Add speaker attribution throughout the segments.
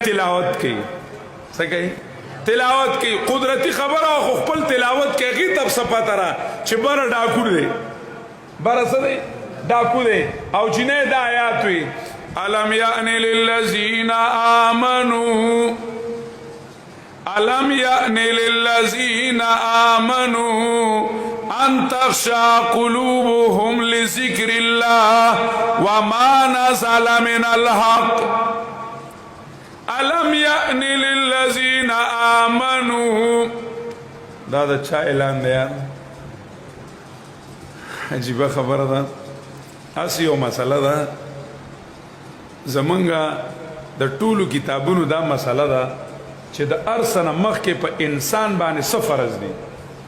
Speaker 1: تلاوت کوي څه کوي تلاوت کوي قدرتی خبره خو خپل تلاوت کوي غي تب صفات را چې بر ډاکو دی بر څه دی ډاکو دی او جنې د آیات وي الم یأن للذین آمنوا الم یأن للذین آمنوا ان تخشع قلوبهم لذکر الله وما نزل من الحق الم یأن للذین آمنوا دا چا اعلان دی عجیبه خبره ده اسی یو مسله ده زمونږ د ټولو کتابونو دا مسله ده چې د ارسنه مخکې په انسان باندې څه فرض دي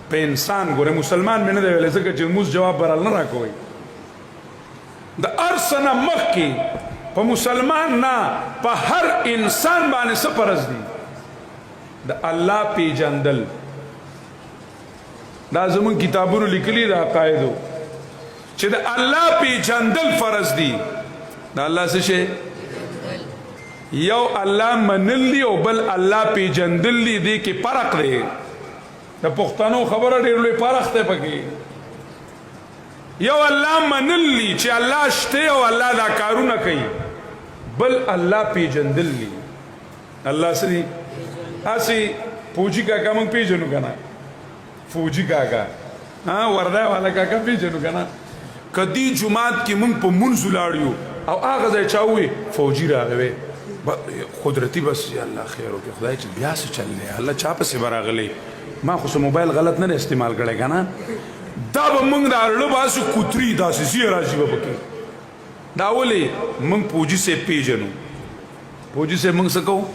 Speaker 1: په انسان ګوره مسلمان مې نه دی ویلی ځکه چې موږ جواب برال نه راکوئ د ارسنه مخکې په مسلمان نه په هر انسان باندې څه فرض دي د الله پیژندل دا زمون کتابونو لیکلي د عقایدو چې د الله پیژندل فرض دي د الله څه شی یو الله منل دي او بل الله پیژندل دي کې فرق دی د پښتنو خبره ډېر لوی فرق دی پکې یو الله منل دي چې الله شته او الله دا کارونه کوي بل الله پیژندل دي الله سری اسی فوجي کاکا مونږ پیژنو کنه فوجي کاکا ها وردا والا کاکا پیژنو کنه کدی جمعات کې مونږ په منځ لاړیو او هغه ځای چاوي فوجي راغوي قدرتی بس یا الله خیر وکړي خدای چې بیا څه چللی الله چا پسې براغلی ما خو موبایل غلط نه استعمال کړی کنه دا به مونږ د اړه باسو کوتري داسې زی راځي به پکې دا ولې مونږ فوجي سے پیژنو فوجي سے مونږ څه کوو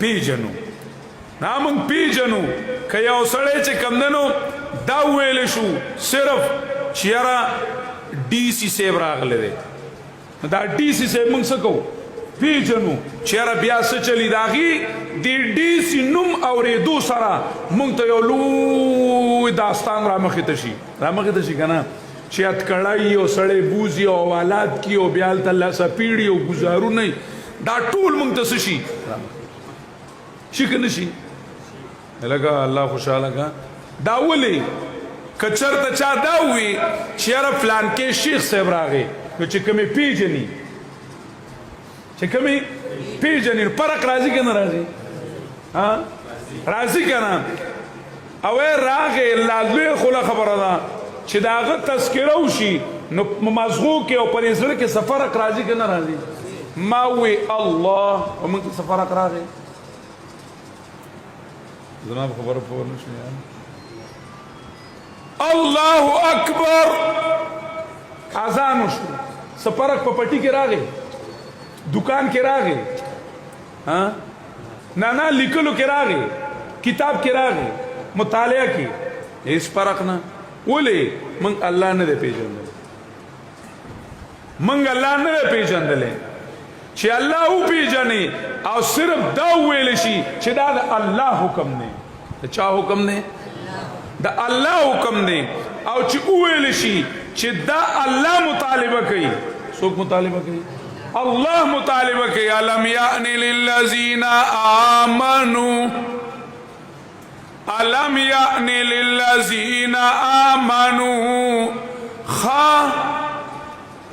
Speaker 1: پیژنو نا مونږ پیژنو که یو سړی چې کمدنو دا ویلی شو صرف چې یاره ډي سي صاحب راغلی دی دا ډي سي صاحب مونږ څه کوو پیژنو چې یاره بیا څه چلی د هغې د ډي سي نوم اورېدو سره مونږ ته یو لوی داستان رامخې ته شي رامخې ته شي که نه چې اتکړی او سړی بوزي او حوالات کي او بیا هلته لسپیړي او ګزارونه دا ټول مونږ ته څه شي شي که نه شي لکه الله خوشحاله که دا ولې که چېرته چا دا ووي چې یاره فلانکې شیخ صاحب راغی نو چې کومې پیژني چې کومې پیژني فرق راځي که نه راځي راځي که نه او راغې لا لوی خوله خبره ده چې د هغه تذکره وشي نو مزغو کې او په زړه کې څه فرق راځي که نه راځي ما ووی الله او موږ ته څه فرق راغی زما په خبره پوه نه شوې الله اکبر اذان وشو څه فرق په پټي کې راغی دکان کې راغی نه لیکلو کې راغی کتاب کې راغی مطالعه کې هیڅ فرق نه ولې موږ الله نه دی پیژندلی موږ الله نه دی پیژندلی چې الله وپیژنې او صرف دا وویلی شي چې دا د الله حکم دی د چا حکم دی د الله حکم دی او چې وویلی شي چې دا الله مطالبه کوي څوک مطالبه کوي الله مطالبه کوي الم یأن للذین آمنوا الم یأن للذین آمنوا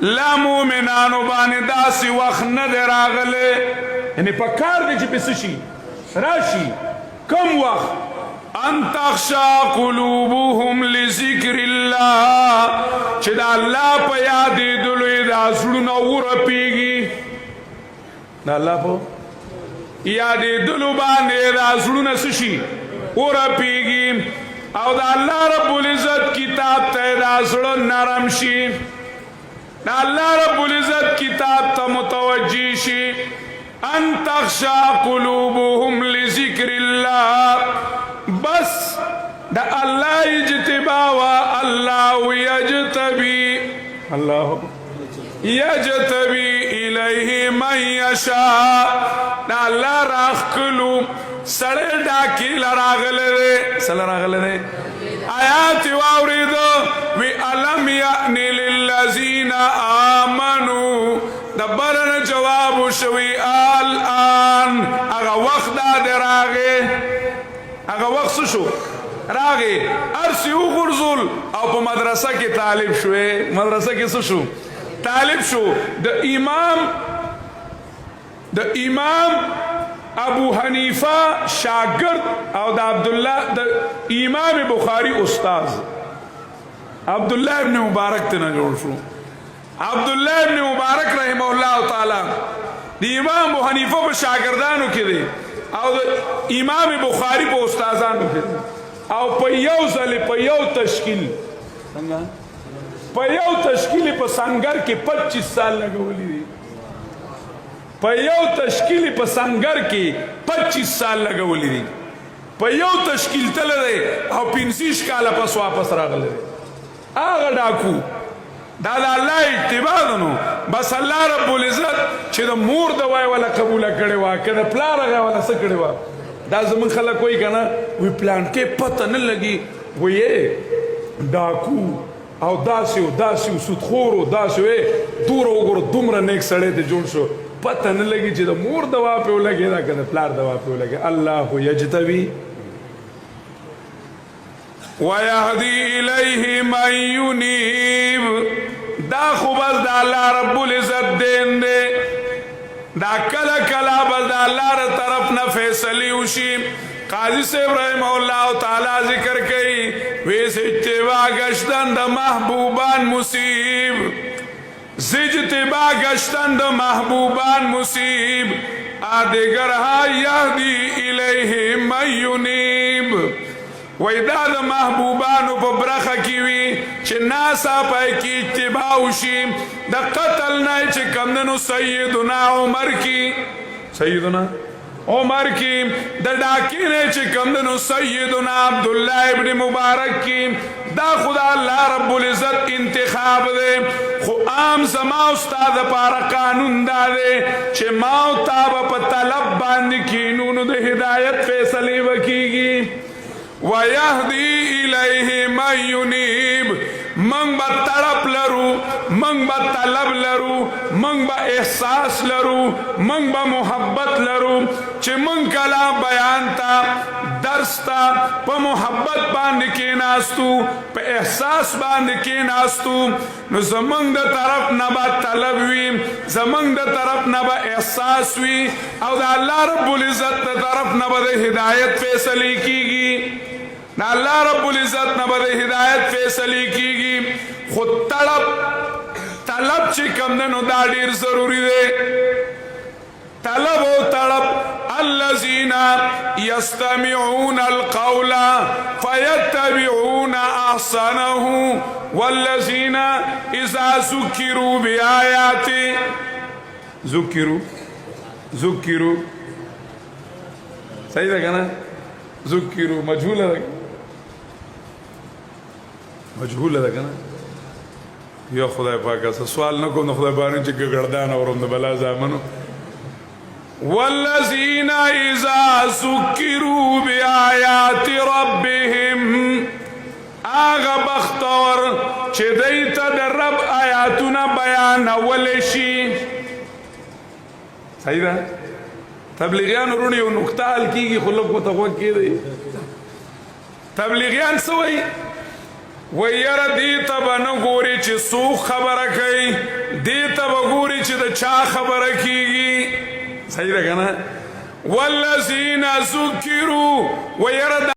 Speaker 1: لا مومنانو باندې داسې وخت نه دی راغلی یعنې په کار دی چې پې شي راشي کم وخت ان تخشع قلوبهم لذکر الله چې د الله په یادېدلو یې دا زړونه ورپېږي د الله په یادېدلو باندې دا زړونه څه شي ورپېږي او د الله رب العزت کتاب ته دا زړه نرم شي د الله رب العزت کتاب ته متوجه شي ان تخشع قلوبهم لذکر الله بس د الله اجتبا و الله یجتبی الله یجتبی الیه من یشاء د الله راخلو سړی ډاکې لراغلی دی سره راغلی دی آیات واورېده وی الم یأن للذین آمنوا د برنه جواب شوی الان هغه راغې هغه وخت څه شو راغې ارسي وغورځول او په مدرسه کې طالب شوې مدرسه کې څه شو طالب شو د امام ابو حنیفه شاگرد او د عبدالله د امام بخاری استاد عبدالله ابن مبارک ته نه جوړ شو عبدالله ابن مبارک رحمه الله تعالی د امام ابو حنیفه په شاګردانو کې دی او د امام بخاری په استادانو کې دی او په یو ځل په یو تشکیل څنګه په یو تشکیل په سنگر کې 25 سال لګولې دي په یو تشکیل په سنگر کې 25 سال لګولې دي په یو تشکیل تل دی او 25 کاله پس واپس راغلی هغه ډاکو دا د الله اتباع ده نو بس الله رب العزت چې د مور دوا یې ولا قبوله کړې وه که د پلار هغه ولا څه کړې وه دا زمونږ خلک وایي که نه وایي پلان کې پته نه لګي وایي ډاکو او داسې و داسې و سودخور و داسې وې دوره وګوره دومره نیک سړی ته جوړ شو پته نه لګي چې د مور دوا پې ولګېده که د پلار دوا پې ولګي الله یجتبي وَيَهْدِي إِلَيْهِ مَن يُنِيبُ دا خو بس دا الله رب العزت دین دے دا کلا کلا بس دا اللہ را طرف نہ فیصلی وشی قاضی صاحب رحمہ اللہ تعالی ذکر کئی ویس اتباع گشتن دا محبوبان مصیب اتباع گشتن دا محبوبان مصیب آدگرها یهدی الیہ من ینیب وی دا دا محبوبانو پا برخه کیوی چه ناسا پای کی اتباع شی دا قتل نای چه کمدنو سیدنا عمر کی سیدنا عمر کی دا ڈاکی نای چه کمدنو سیدنا عبداللہ ابن مبارک کی دا خدا اللہ رب العزت انتخاب دے خو عام زما استاد پارا قانون دا دے چه ماو تابا پا طلب باند کی نونو دا ہدایت فیصلی وکیگی وَيَهْدِي إِلَيْهِ مَن يُنِيبُ من با طرف لرو من با طلب لرو من با احساس لرو من با محبت لرو چه من کلا بیان تا درس تا پا محبت باند کے ناستو پا احساس باند کے ناستو نو زمان دا طرف نبا طلب وی زمان دا طرف نبا احساس وی او دا اللہ رب العزت دا طرف نبا دا ہدایت فیصلی کی گی نا اللہ رب العزت نبا دا ہدایت فیصلی کی گی خود طلب چی کم دنو دا دیر ضروری دے طلب و طلب الذین یستمعون القول فیتبعون احسنه والذین اذا ذکروا بآیات ذکروا صحیح ہے کنا ذکروا مجھول ہے مجهول ده کنه یا خدای پاک اسه سوال نکوم نو خدای باندې چې ګردان اورم د بلا زامنو والذین اذا ذکروا بآیات ربهم آغا بختور چې دیت د رب آیاتونه بیان ولشي صحیح ده تبلیغیان ورونی یو نقطه حل کیږي خلک کو تغوږ کیږي تبلیغیان سوی ویر دیتا با نگوری چی سوخ خبره کئی دیتا با گوری چی دا چا خبره کیگی صحیح رکھنا والذین ذکروا ویر